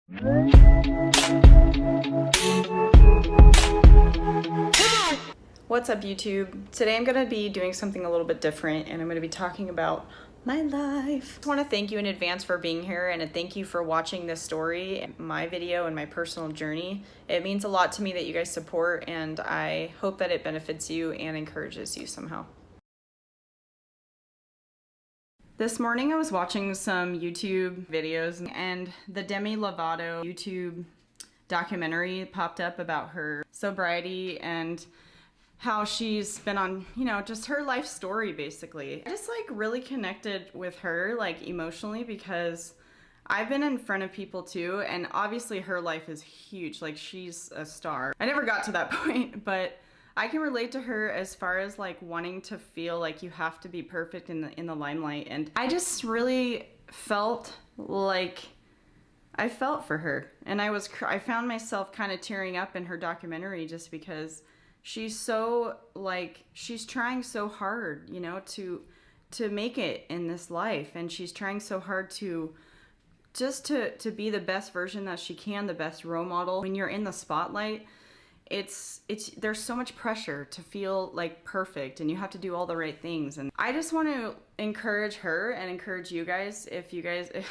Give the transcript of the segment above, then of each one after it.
What's up, YouTube? Today I'm going to be doing something a little bit different, and I'm going to be talking about my life. I just want to thank you in advance for being here, and thank you for watching this story, my video, and my personal journey. It means a lot to me that you guys support, and I hope that it benefits you and encourages you somehow. This morning I was watching some YouTube videos, and the Demi Lovato YouTube documentary popped up about her sobriety and how she's been on, just her life story basically. I just really connected with her emotionally, because I've been in front of people too, and obviously her life is huge. She's a star. I never got to that point, but I can relate to her as far as wanting to feel like you have to be perfect in the limelight. And I just really felt I felt for her, and I found myself kind of tearing up in her documentary, just because she's so she's trying so hard, to make it in this life, and she's trying so hard to be the best version that she can, the best role model. When you're in the spotlight, there's so much pressure to feel perfect, and you have to do all the right things. And I just want to encourage her and encourage you guys, if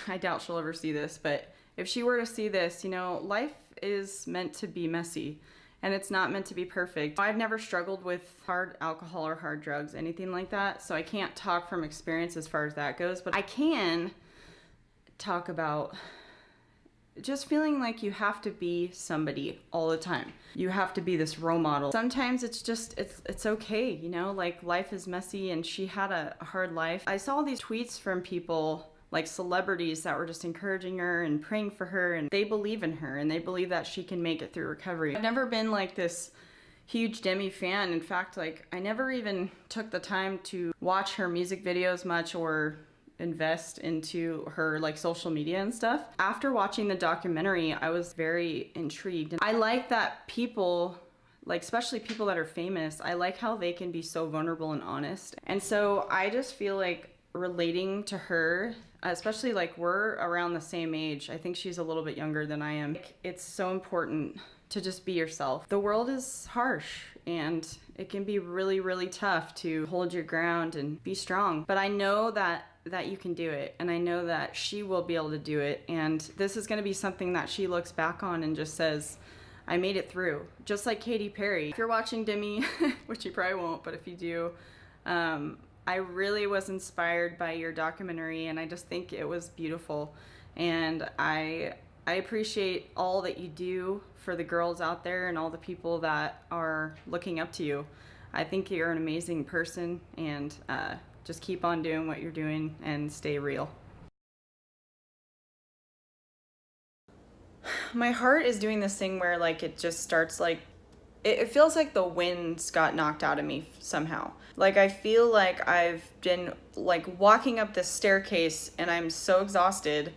I doubt she'll ever see this, but if she were to see this, life is meant to be messy. And it's not meant to be perfect. I've never struggled with hard alcohol or hard drugs, anything like that, so I can't talk from experience as far as that goes, but I can talk about just feeling like you have to be somebody all the time. You have to be this role model. Sometimes it's okay, life is messy, and she had a hard life. I saw these tweets from people, celebrities, that were just encouraging her and praying for her, and they believe in her, and they believe that she can make it through recovery. I've never been this huge Demi fan. In fact, I never even took the time to watch her music videos much or invest into her social media and stuff. After watching the documentary, I was very intrigued. And I like that people, especially people that are famous, I like how they can be so vulnerable and honest. And so I just feel relating to her, especially we're around the same age. I think she's a little bit younger than I am. It's so important to just be yourself. The world is harsh, and it can be really, really tough to hold your ground and be strong. But I know that you can do it, and I know that she will be able to do it. And this is going to be something that she looks back on and just says, I made it through. Just like Katy Perry. If you're watching Demi, which you probably won't, but if you do, I really was inspired by your documentary, and I just think it was beautiful. And I appreciate all that you do for the girls out there and all the people that are looking up to you. I think you're an amazing person, and just keep on doing what you're doing and stay real. My heart is doing this thing where it just starts it feels like the winds got knocked out of me somehow. I feel like I've been walking up this staircase, and I'm so exhausted,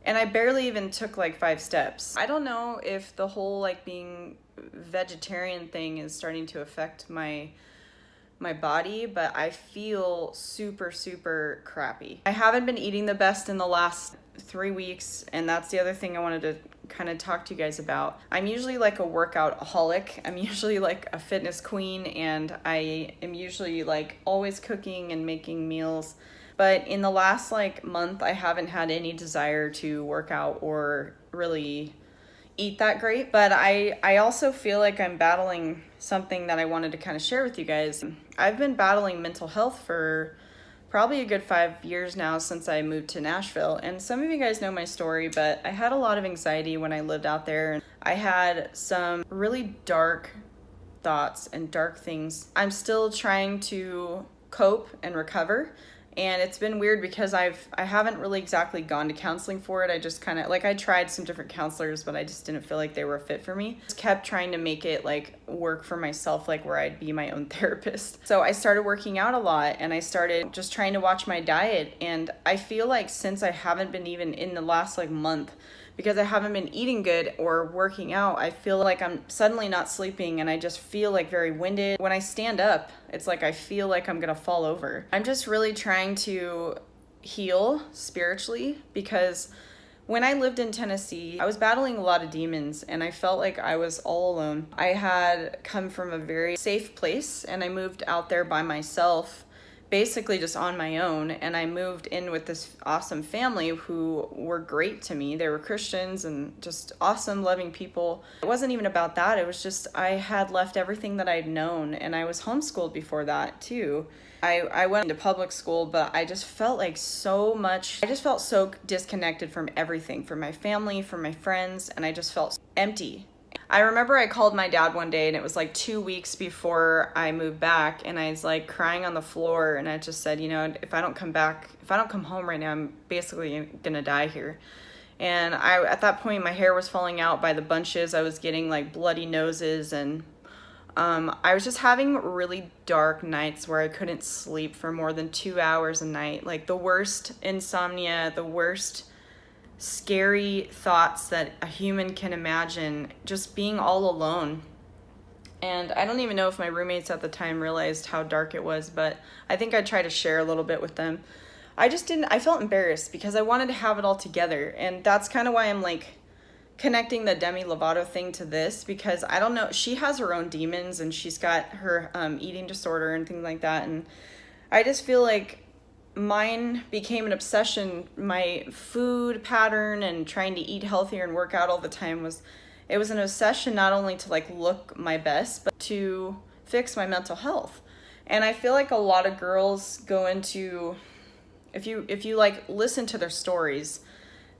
and I barely even took 5 steps. I don't know if the whole being vegetarian thing is starting to affect my body, but I feel super, super crappy. I haven't been eating the best in the last 3 weeks, and that's the other thing I wanted to kind of talk to you guys about. I'm usually a workout-aholic. I'm usually a fitness queen, and I am usually always cooking and making meals. But in the last month, I haven't had any desire to work out or really eat that great. But I also feel I'm battling something that I wanted to kind of share with you guys. I've been battling mental health for probably a good 5 years now, since I moved to Nashville. And some of you guys know my story, but I had a lot of anxiety when I lived out there, and I had some really dark thoughts and dark things. I'm still trying to cope and recover. And it's been weird because I haven't really exactly gone to counseling for it. I just kind of I tried some different counselors, but I just didn't feel like they were a fit for me. Just kept trying to make it work for myself, where I'd be my own therapist. So I started working out a lot, and I started just trying to watch my diet. And I feel since I haven't been even in the last month, because I haven't been eating good or working out, I feel like I'm suddenly not sleeping, and I just feel very winded. When I stand up, it's I feel like I'm gonna fall over. I'm just really trying to heal spiritually, because When I lived in Tennessee, I was battling a lot of demons and I felt like I was all alone. I had come from a very safe place and I moved out there by myself, basically just on my own. And I moved in with this awesome family who were great to me. They were Christians and just awesome, loving people. It wasn't even about that. It was just I had left everything that I'd known, and I was homeschooled before that too. I went into public school, but I just felt so disconnected from everything, from my family, from my friends, and I just felt empty. I remember I called my dad one day and it was like 2 weeks before I moved back, and I was like crying on the floor, and I just said, if I don't come home right now, I'm basically gonna die here. And at that point, my hair was falling out by the bunches. I was getting like bloody noses, and I was just having really dark nights where I couldn't sleep for more than 2 hours a night. Like the worst insomnia, the worst scary thoughts that a human can imagine, just being all alone. And I don't even know if my roommates at the time realized how dark it was, but I think I tried to share a little bit with them. I felt embarrassed because I wanted to have it all together. And that's kind of why I'm like connecting the Demi Lovato thing to this, because I don't know, she has her own demons and she's got her eating disorder and things like that. And I just feel like mine became an obsession. My food pattern and trying to eat healthier and work out all the time was an obsession, not only to like look my best, but to fix my mental health. And I feel like a lot of girls go into, if you like listen to their stories,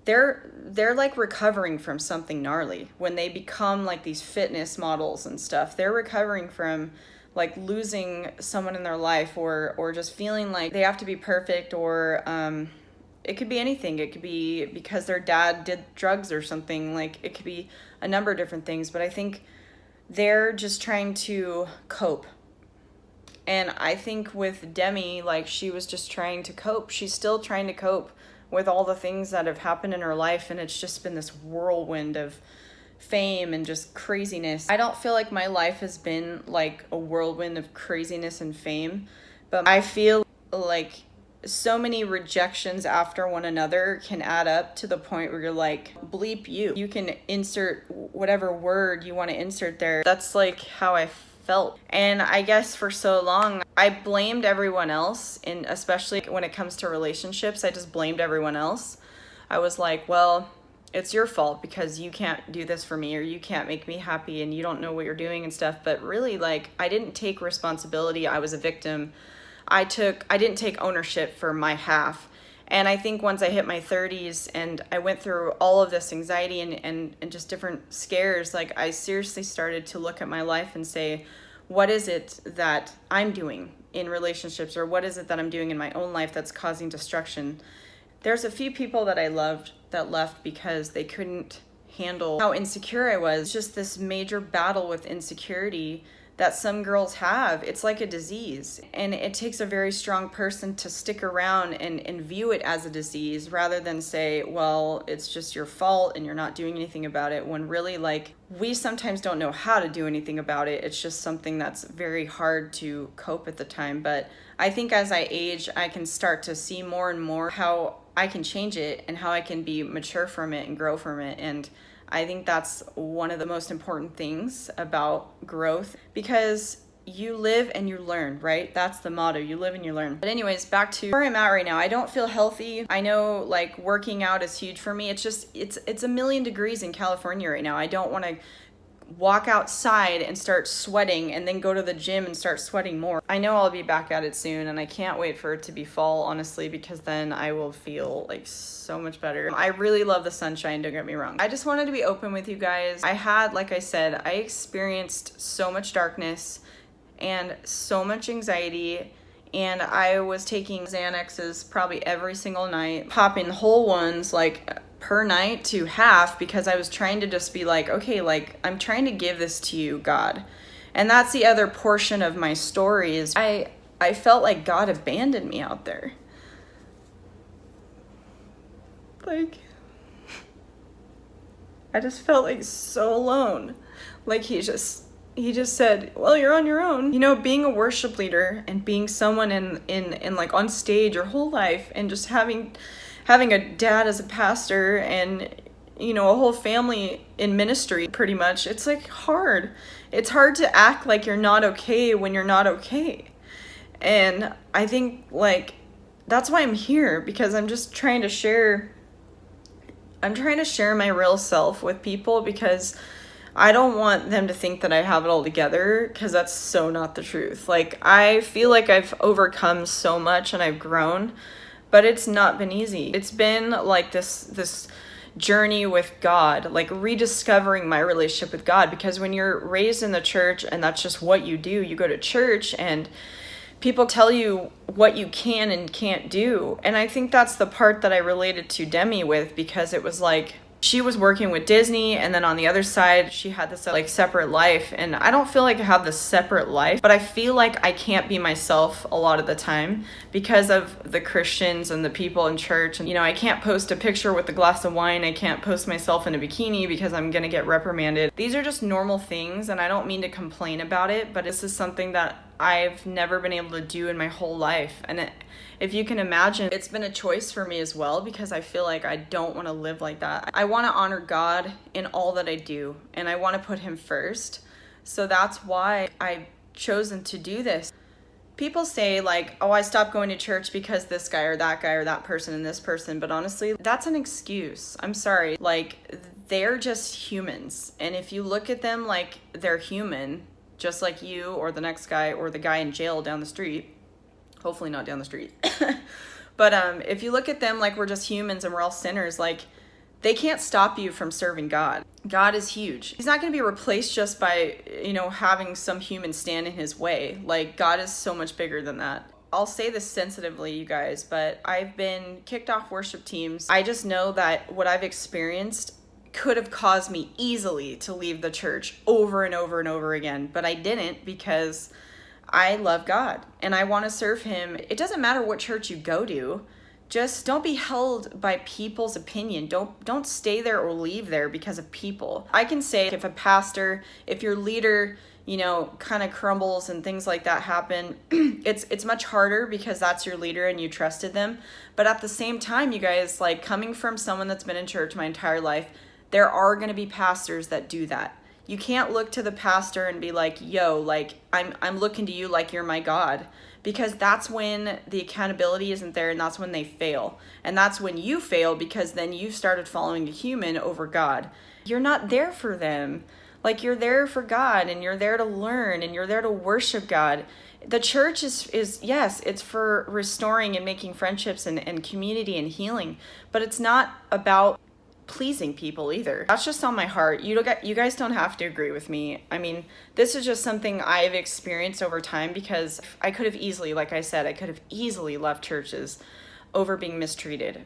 they're like recovering from something gnarly when they become like these fitness models and stuff. They're recovering from like losing someone in their life, or just feeling like they have to be perfect, or it could be anything. It could be because their dad did drugs or something. Like it could be a number of different things, but I think they're just trying to cope. And I think with Demi, like she was just trying to cope. She's still trying to cope with all the things that have happened in her life, and it's just been this whirlwind of fame and just craziness. I don't feel like my life has been like a whirlwind of craziness and fame, but I feel like so many rejections after one another can add up to the point where you're like, bleep you. You can insert whatever word you want to insert there. That's like how I felt. And I guess for so long, I blamed everyone else, and especially when it comes to relationships, I just blamed everyone else. I was like, well, it's your fault because you can't do this for me, or you can't make me happy, and you don't know what you're doing and stuff. But really, like, I didn't take responsibility. I was a victim. I didn't take ownership for my half. And I think once I hit my 30s and I went through all of this anxiety and just different scares, like I seriously started to look at my life and say, what is it that I'm doing in relationships, or what is it that I'm doing in my own life that's causing destruction? There's a few people that I loved that left because they couldn't handle how insecure I was. It's just this major battle with insecurity that some girls have. It's like a disease, and it takes a very strong person to stick around and view it as a disease, rather than say, well, it's just your fault and you're not doing anything about it, when really, like, we sometimes don't know how to do anything about it. It's just something that's very hard to cope at the time. But I think as I age, I can start to see more and more how I can change it and how I can be mature from it and grow from it. And I think that's one of the most important things about growth, because you live and you learn, right? That's the motto. You live and you learn. But anyways, back to where I'm at right now. I don't feel healthy. I know like working out is huge for me. It's just, it's a million degrees in California right now. I don't want to walk outside and start sweating and then go to the gym and start sweating more. I know I'll be back at it soon, and I can't wait for it to be fall, honestly, because then I will feel like so much better. I really love the sunshine, don't get me wrong. I just wanted to be open with you guys. Like I said, I experienced so much darkness and so much anxiety, and I was taking Xanaxes probably every single night, popping whole ones like per night to half, because I was trying to just be like, okay, like I'm trying to give this to you, God. And that's the other portion of my story, is I felt like God abandoned me out there. Like, I just felt like so alone. Like he just said, well, you're on your own. You know, being a worship leader and being someone in like on stage your whole life, and just having having a dad as a pastor and, you know, a whole family in ministry pretty much, it's like hard. It's hard to act like you're not okay when you're not okay. And I think like that's why I'm here, because I'm just trying to share my real self with people, because I don't want them to think that I have it all together, because that's so not the truth. Like, I feel like I've overcome so much and I've grown, but it's not been easy. It's been like this journey with God, like rediscovering my relationship with God, because when you're raised in the church and that's just what you do, you go to church and people tell you what you can and can't do. And I think that's the part that I related to Demi with, because it was like she was working with Disney, and then on the other side she had this like separate life, and I don't feel like I have this separate life, but I feel like I can't be myself a lot of the time because of the Christians and the people in church. And you know, I can't post a picture with a glass of wine, I can't post myself in a bikini because I'm gonna get reprimanded. These are just normal things, and I don't mean to complain about it, but this is something that I've never been able to do in my whole life. And if you can imagine, it's been a choice for me as well, because I feel like I don't want to live like that. I want to honor God in all that I do, and I want to put him first. So that's why I've chosen to do this. People say like, oh, I stopped going to church because this guy or that person and this person. But honestly, that's an excuse. I'm sorry. Like, they're just humans. And if you look at them like they're human, just like you or the next guy or the guy in jail down the street, hopefully not down the street, but if you look at them like we're just humans and we're all sinners, like, they can't stop you from serving God. God is huge. He's not going to be replaced just by, you know, having some human stand in his way. Like, God is so much bigger than that. I'll say this sensitively, you guys, but I've been kicked off worship teams. I just know that what I've experienced could have caused me easily to leave the church over and over and over again, but I didn't, because I love God and I want to serve him. It doesn't matter what church you go to. Just don't be held by people's opinion. Don't stay there or leave there because of people. I can say if a pastor, if your leader, you know, kind of crumbles and things like that happen, it's much harder because that's your leader and you trusted them. But at the same time, you guys, like, coming from someone that's been in church my entire life, there are going to be pastors that do that. You can't look to the pastor and be like, yo, like, I'm looking to you like you're my God, because that's when the accountability isn't there, and that's when they fail. And that's when you fail, because then you've started following a human over God. You're not there for them. Like, you're there for God, and you're there to learn, and you're there to worship God. The church is yes, it's for restoring and making friendships and community and healing, but it's not about pleasing people either. That's just on my heart. You guys don't have to agree with me. I mean, this is just something I've experienced over time, because I could have easily, like I said, I could have easily left churches over being mistreated.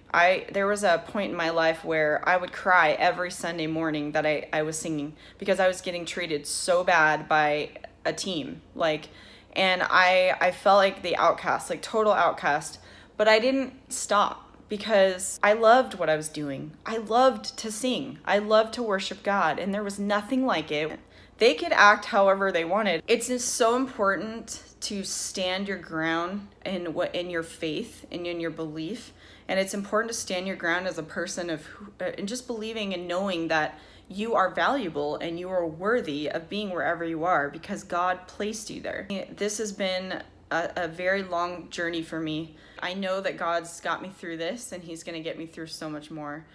There was a point in my life where I would cry every Sunday morning that I was singing, because I was getting treated so bad by a team. Like, and I felt like the outcast, like total outcast, but I didn't stop, because I loved what I was doing. I loved to sing. I loved to worship God, and there was nothing like it. They could act however they wanted. It's just so important to stand your ground in your faith and in your belief, and it's important to stand your ground as a person and just believing and knowing that you are valuable and you are worthy of being wherever you are, because God placed you there. This has been a very long journey for me. I know that God's got me through this, and he's going to get me through so much more.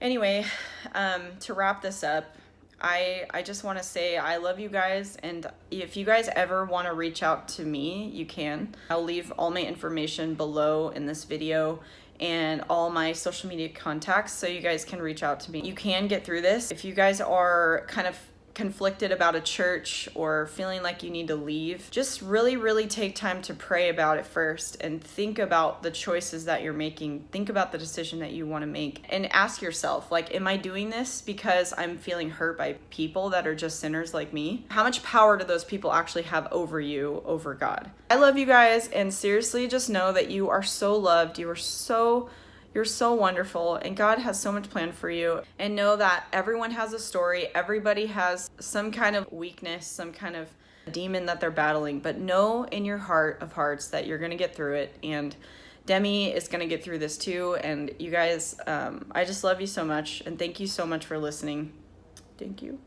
Anyway, to wrap this up, I just want to say I love you guys, and if you guys ever want to reach out to me, you can. I'll leave all my information below in this video and all my social media contacts, so you guys can reach out to me. You can get through this. If you guys are kind of conflicted about a church or feeling like you need to leave, just really take time to pray about it first, and think about the choices that you're making. Think about the decision that you want to make, and ask yourself, like, am I doing this because I'm feeling hurt by people that are just sinners like me? How much power do those people actually have over you, over God? I love you guys, and seriously, just know that you are so loved. You're so wonderful, and God has so much planned for you. And know that everyone has a story. Everybody has some kind of weakness, some kind of demon that they're battling. But know in your heart of hearts that you're going to get through it. And Demi is going to get through this too. And you guys, I just love you so much. And thank you so much for listening. Thank you.